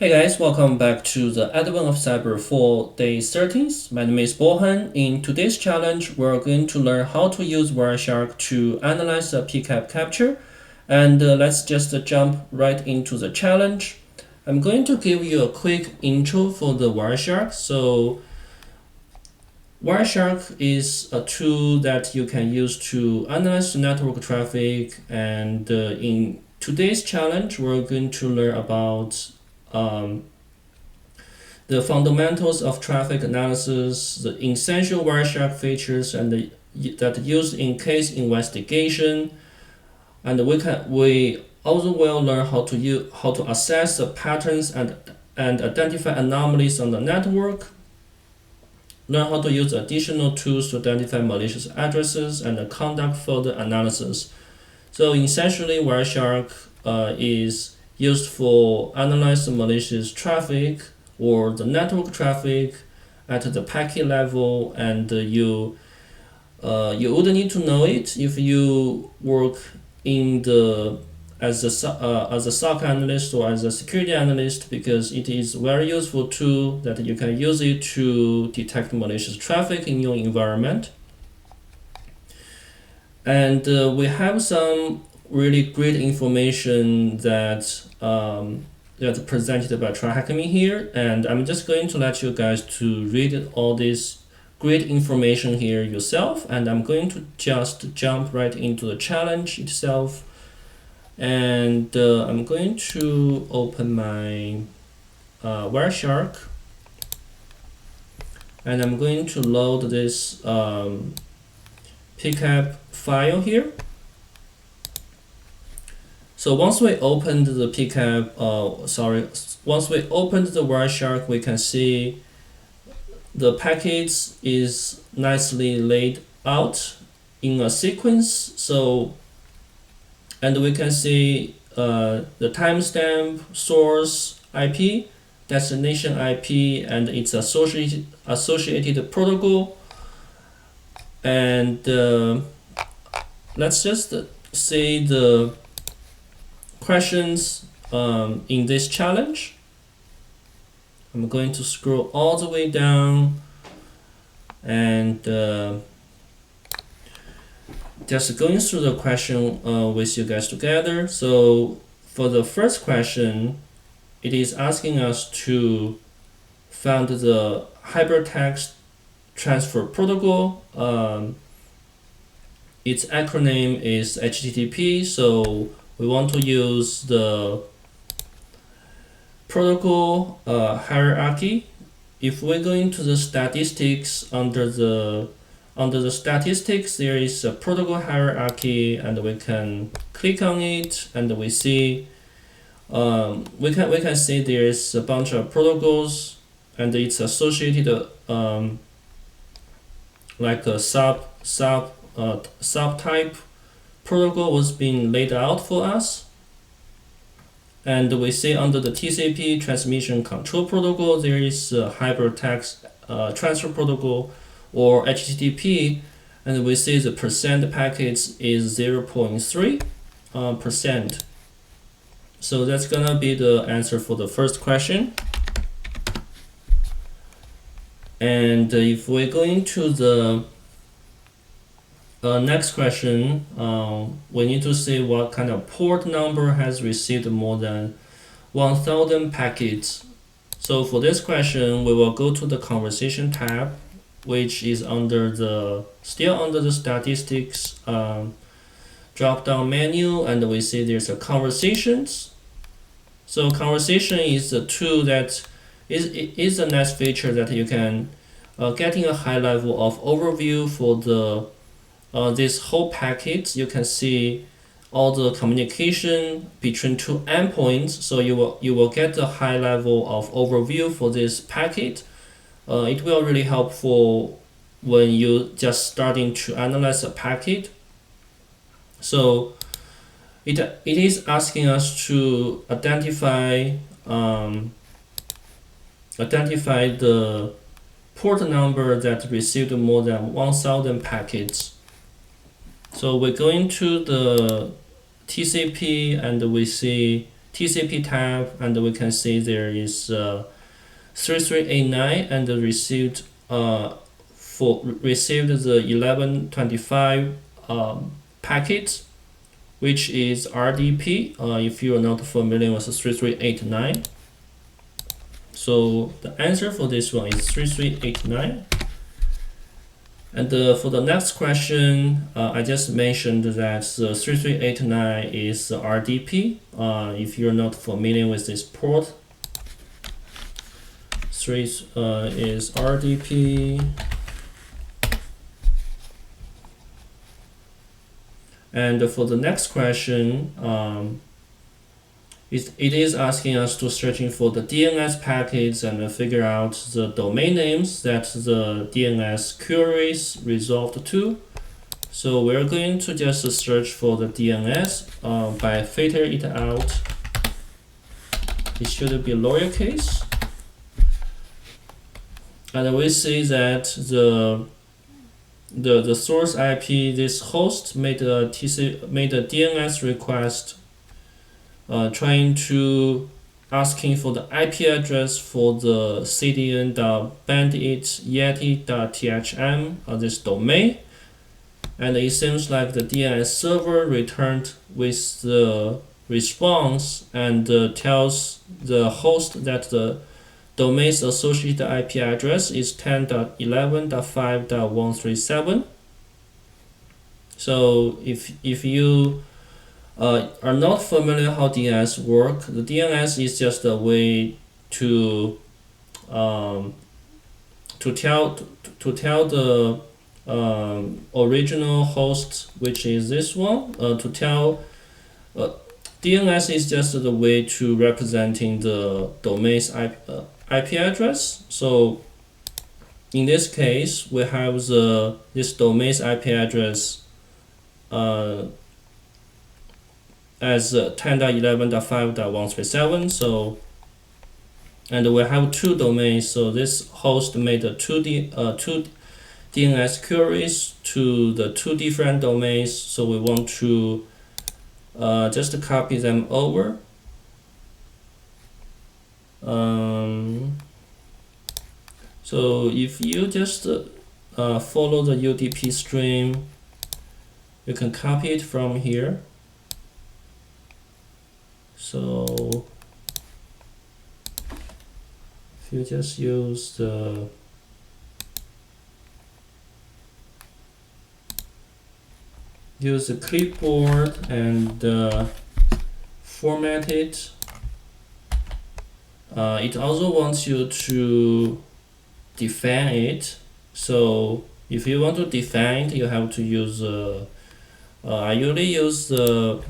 Hey guys, welcome back to the Advent of Cyber for day 13. My name is Bohan. In today's challenge, we're going to learn how to use Wireshark to analyze the PCAP capture. And let's just jump right into the challenge. I'm going to give you a quick intro for the Wireshark. So Wireshark is a tool that you can use to analyze the network traffic. And in today's challenge, we're going to learn about the fundamentals of traffic analysis, the essential Wireshark features, and that used in case investigation, and we also will learn how to assess the patterns and identify anomalies on the network. Learn how to use additional tools to identify malicious addresses and conduct further analysis. So essentially, Wireshark is used for analyzing malicious traffic or the network traffic at the packet level, and you wouldn't need to know it if you work in the as a SOC analyst or as a security analyst, because it is very useful tool that you can use it to detect malicious traffic in your environment. And we have some really great information that's presented by Tryhackme here, and I'm just going to let you guys to read all this great information here yourself, and I'm going to just jump right into the challenge itself. And I'm going to open my Wireshark, and I'm going to load this PCAP file here. So once we opened the PCAP, once we opened the Wireshark, we can see the packets is nicely laid out in a sequence. So, and we can see the timestamp, source IP, destination IP, and its associated protocol. And let's just see the questions in this challenge. I'm going to scroll all the way down and just going through the question with you guys together. So for the first question, it is asking us to find the hypertext transfer protocol. Its acronym is HTTP, so we want to use the protocol hierarchy. If we go into the statistics, under the statistics, there is a protocol hierarchy, and we can click on it, and we see we can see there is a bunch of protocols, and it's associated like a subtype protocol was being laid out for us. And we see under the TCP transmission control protocol, there is a hypertext transfer protocol, or HTTP, and we see the percent packets is 0.3%. So that's gonna be the answer for the first question. And if we go into the next question, we need to see what kind of port number has received more than 1,000 packets. So for this question, we will go to the conversation tab, which is still under the statistics drop down menu, and we see there's a conversations. So conversation is a tool that is a nice feature that you can getting a high level of overview for the this whole packet. You can see all the communication between two endpoints, so you will get a high level of overview for this packet. It will really helpful when you just starting to analyze a packet. So it is asking us to identify the port number that received more than 1,000 packets. So we go into the TCP, and we see TCP tab, and we can see there is 3389 and received received the 1125 packet, which is RDP. If you are not familiar with 3389, so the answer for this one is 3389. And for the next question, I just mentioned that the 3389 is RDP. If you're not familiar with this port, 3 is RDP. And for the next question, it is asking us to searching for the DNS packets and figure out the domain names that the DNS queries resolved to. So we're going to just search for the DNS by filter it out. It should be lowercase. And we see that the source IP, this host made a DNS request, trying to asking for the IP address for the cdn.bandit.yeti.thm this domain, and it seems like the DNS server returned with the response and tells the host that the domain's associated IP address is 10.11.5.137. So if you are not familiar how DNS work, the DNS is just a way to tell the original host, which is this one, to tell DNS is just the way to representing the domain's IP address. So in this case, we have this domain's IP address as 10.11.5.137. So, and we have two domains. So this host made two DNS queries to the two different domains. So we want to just copy them over. So if you just follow the UDP stream, you can copy it from here. So if you just use the clipboard and format it, it also wants you to define it. So if you want to define it, you have to use I usually use the,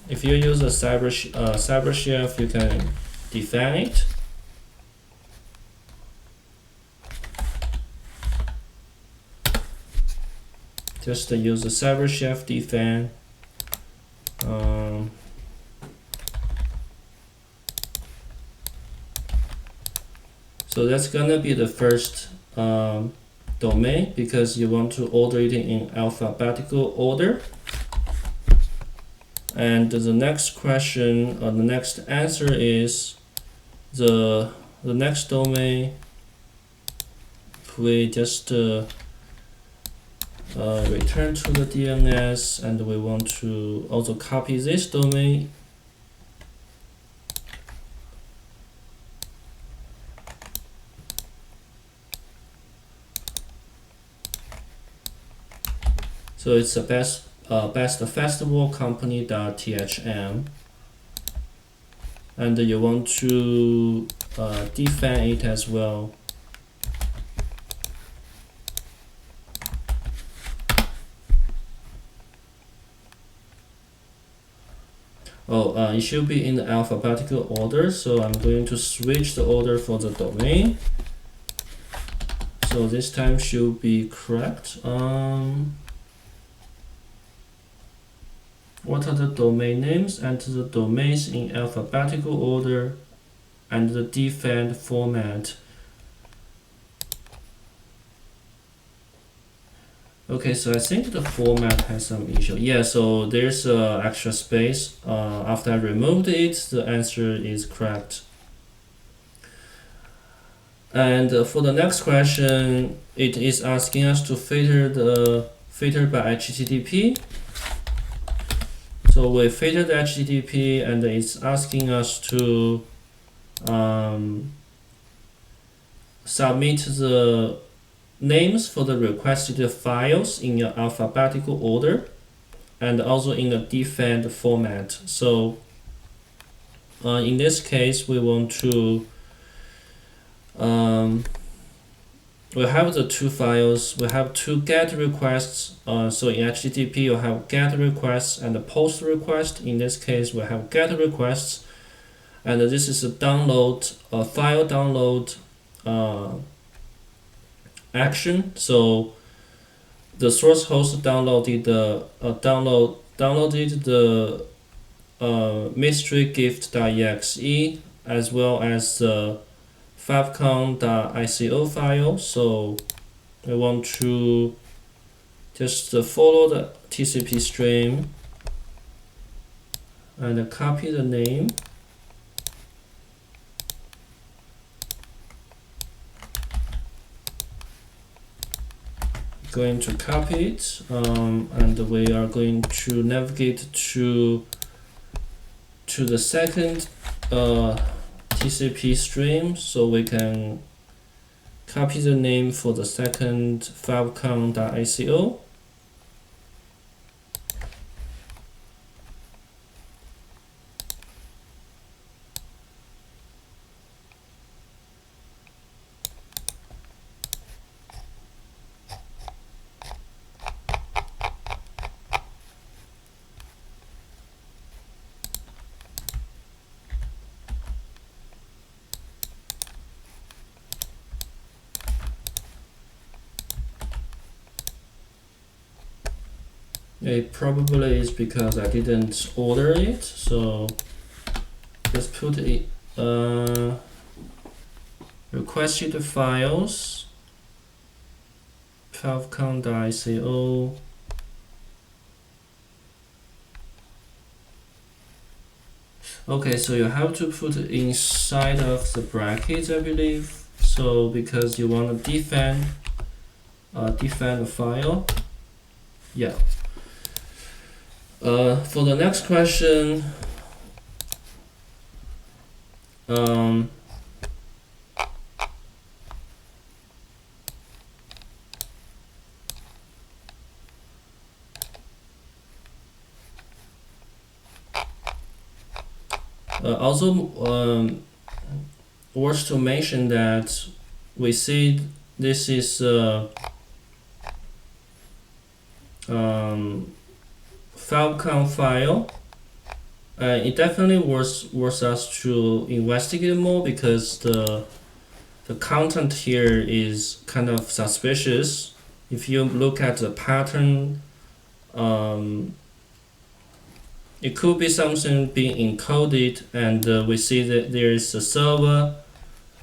if you use a CyberChef, you can define it. Just use the CyberChef define. So that's gonna be the first domain, because you want to order it in alphabetical order. And the next question, the next answer is the next domain. If we just return to the DNS, and we want to also copy this domain. So it's the best festival company.thm, and you want to define it as well. It should be in the alphabetical order, so I'm going to switch the order for the domain. So this time should be correct. What are the domain names? Enter the domains in alphabetical order and the defined format. Okay, so I think the format has some issue. Yeah, so there's extra space. After I removed it, the answer is correct. And for the next question, it is asking us to filter by HTTP. So we filter the HTTP, and it's asking us to submit the names for the requested files in your alphabetical order and also in a defined format. So in this case, we want to we have the two files. We have two GET requests. So in HTTP, you have GET requests and a POST request. In this case, we have GET requests, and this is a file download action. So the source host downloaded the mystery gift.exe as well as the favcon.ico file. So we want to just follow the TCP stream and copy the name. Going to copy it, and we are going to navigate to the second TCP stream, so we can copy the name for the second favcon.ico. It probably is because I didn't order it, so let's put it requested files favcon.ico. Okay, so you have to put it inside of the brackets, I believe. So because you want to define a file. Yeah. For the next question, also worth to mention that we see this is Falcon file. It definitely worth us to investigate more because the content here is kind of suspicious. If you look at the pattern, it could be something being encoded, and we see that there is a server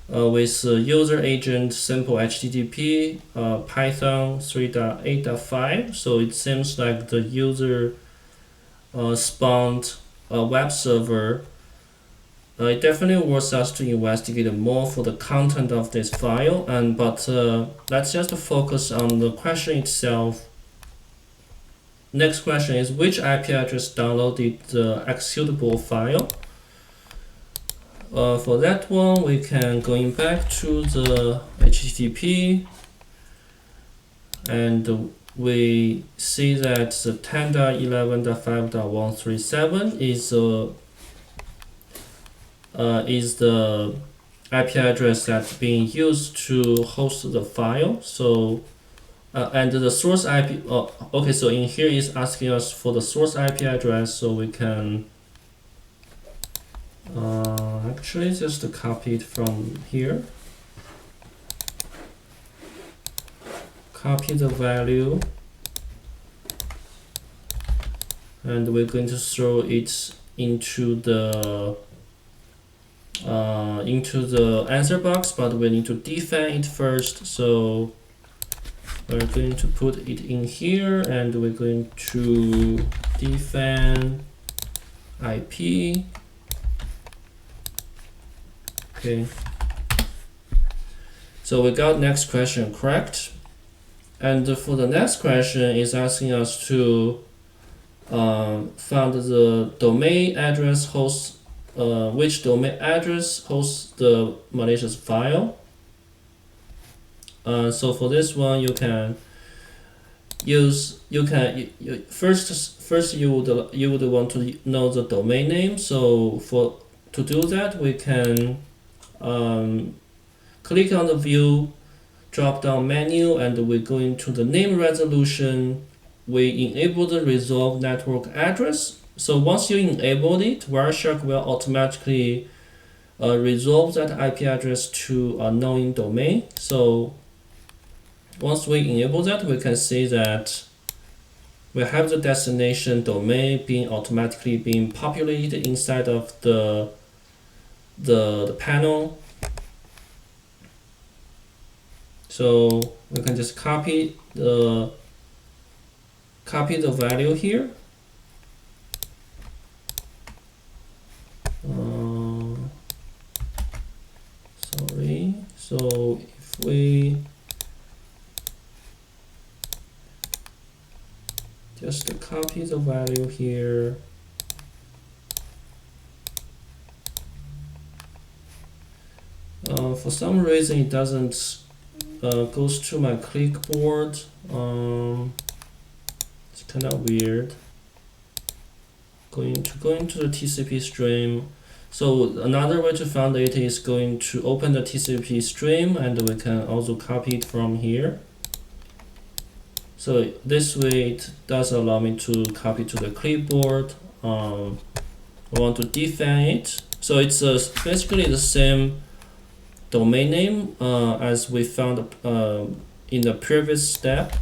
with a user agent, simple HTTP, Python 3.8.5. So it seems like the user spawned a web server. It definitely worth us to investigate more for the content of this file, but let's just focus on the question itself. Next question is, which IP address downloaded the executable file? For that one, we can going back to the HTTP, and we see that the 10.11.5.137 is the IP address that's being used to host the file. So and the source IP. Okay, so in here is asking us for the source IP address, so we can actually just copy it from here. Copy the value, and we're going to throw it into the answer box, but we need to define it first. So we're going to put it in here, and we're going to define IP. Okay. So we got next question correct. And for the next question is asking us to find the domain address host, which domain address hosts the malicious file. So for this one, you can use first you would want to know the domain name. So to do that, we can click on the view drop down menu, and we go into the name resolution. We enable the resolve network address. So once you enable it, Wireshark will automatically resolve that IP address to a known domain. So once we enable that, we can see that we have the destination domain automatically being populated inside of the panel. So we can just copy the value here. Sorry. So if we just copy the value here, for some reason it doesn't goes to my clipboard. It's kind of weird. Going to the TCP stream. So another way to find it is going to open the TCP stream, and we can also copy it from here. So this way it does allow me to copy to the clipboard. I want to define it. So it's basically the same domain name as we found in the previous step.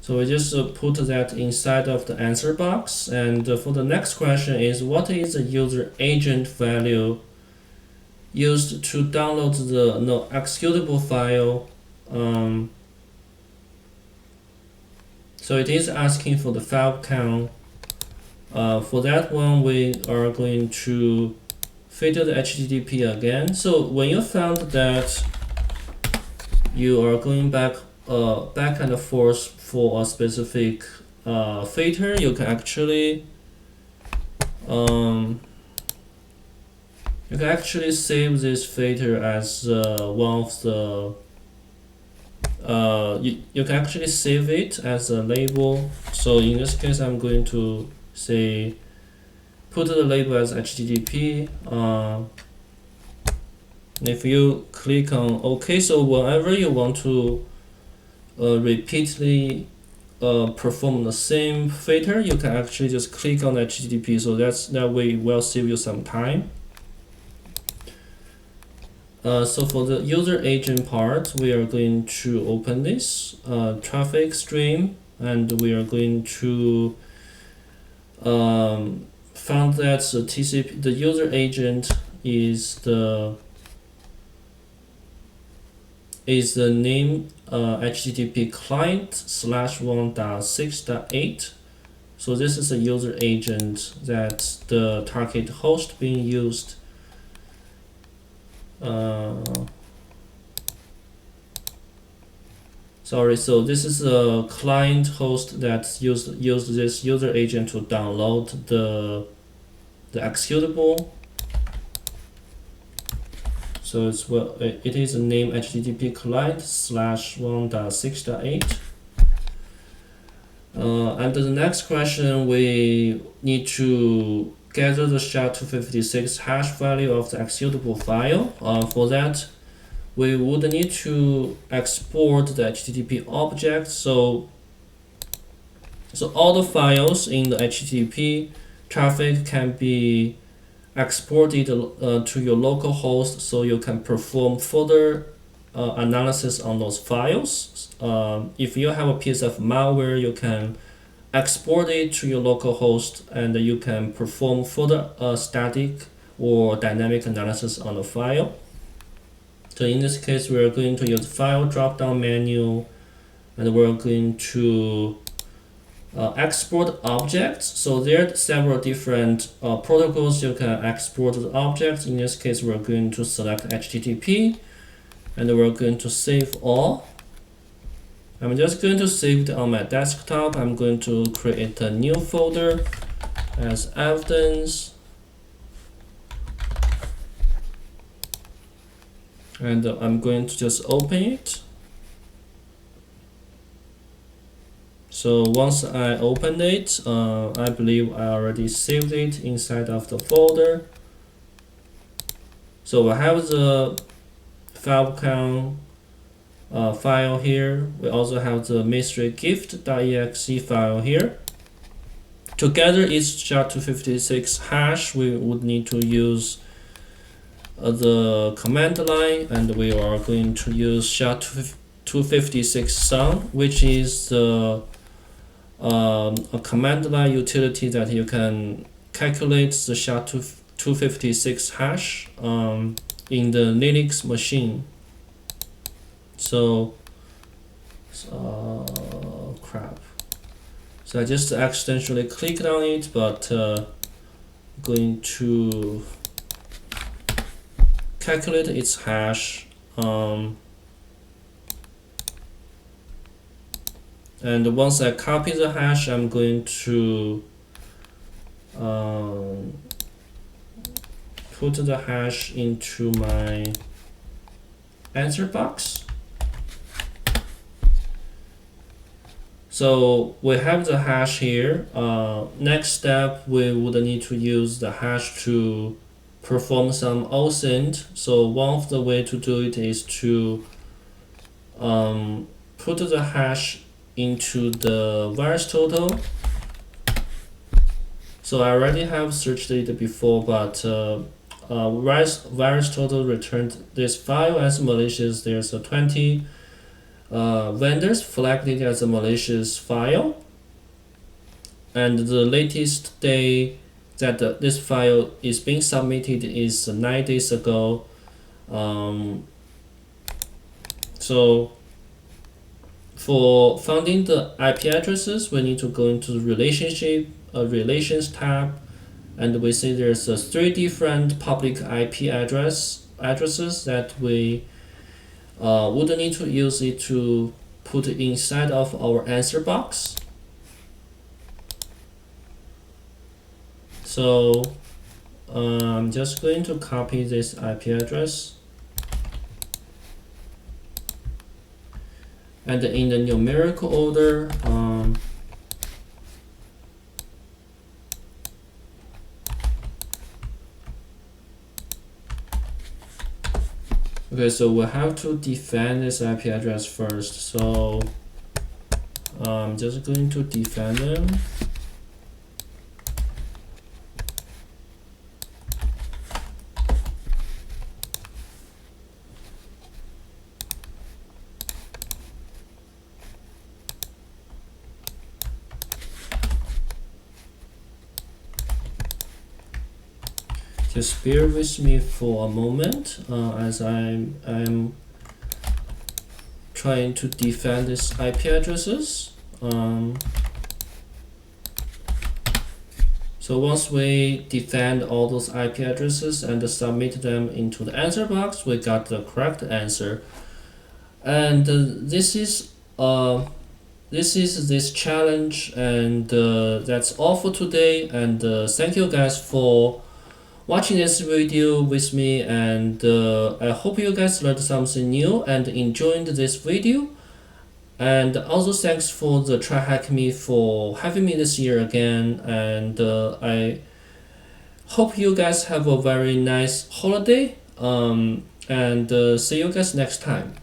So we just put that inside of the answer box. And for the next question is, what is the user agent value used to download the executable file? So it is asking for the file count. For that one, we are going to filter the HTTP again. So when you found that you are going back and forth for a specific filter, you can actually save this filter as one of the you can actually save it as a label. So in this case, I'm going to say put the label as HTTP. If you click on OK, so whenever you want to repeatedly perform the same filter, you can actually just click on HTTP. So that way will save you some time. So for the user agent part, we are going to open this traffic stream, and we are going to found that the user agent is the name HTTP client /1.6.8. So this is a user agent that the target host being used. Sorry, so this is a client host that used this user agent to download the executable. So it is a name HTTP client /1.6.8. And the next question, we need to gather the SHA-256 hash value of the executable file. For that, we would need to export the HTTP object. So all the files in the HTTP traffic can be exported to your local host, so you can perform further analysis on those files. If you have a piece of malware, you can export it to your local host, and you can perform further static or dynamic analysis on the file. So in this case, we're going to use file drop-down menu, and we're going to export objects. So there are several different protocols you can export the objects. In this case, we're going to select HTTP, and we're going to save all. I'm just going to save it on my desktop. I'm going to create a new folder as evidence. And I'm going to just open it. So once I open it, I believe I already saved it inside of the folder. So I have the Falcon file here. We also have the mystery gift.exe file here. Together it's SHA-256 hash. We would need to use the command line, and we are going to use SHA-256 sum, which is a command line utility that you can calculate the SHA-256 hash in the Linux machine. So crap. So I just accidentally clicked on it, but going to calculate its hash, and once I copy the hash, I'm going to put the hash into my answer box. So we have the hash here. Next step, we would need to use the hash to perform some OSINT. So one of the way to do it is to put the hash into the VirusTotal. So I already have searched it before, but VirusTotal returned this file as malicious. There's a 20 vendors flagged it as a malicious file, and the latest day that this file is being submitted is 9 days ago. So for finding the IP addresses, we need to go into the relations tab, and we see there's 3 different public IP addresses that we would need to use it to put inside of our answer box. So I'm just going to copy this IP address, and in the numerical order, okay, so we have to define this IP address first. So I'm just going to define them. Just bear with me for a moment as I'm trying to define these IP addresses. So once we define all those IP addresses and submit them into the answer box, we got the correct answer. And this is this challenge, and that's all for today. And thank you guys for watching this video with me, and I hope you guys learned something new and enjoyed this video. And also thanks for the Tryhackme for having me this year again, and I hope you guys have a very nice holiday, and see you guys next time.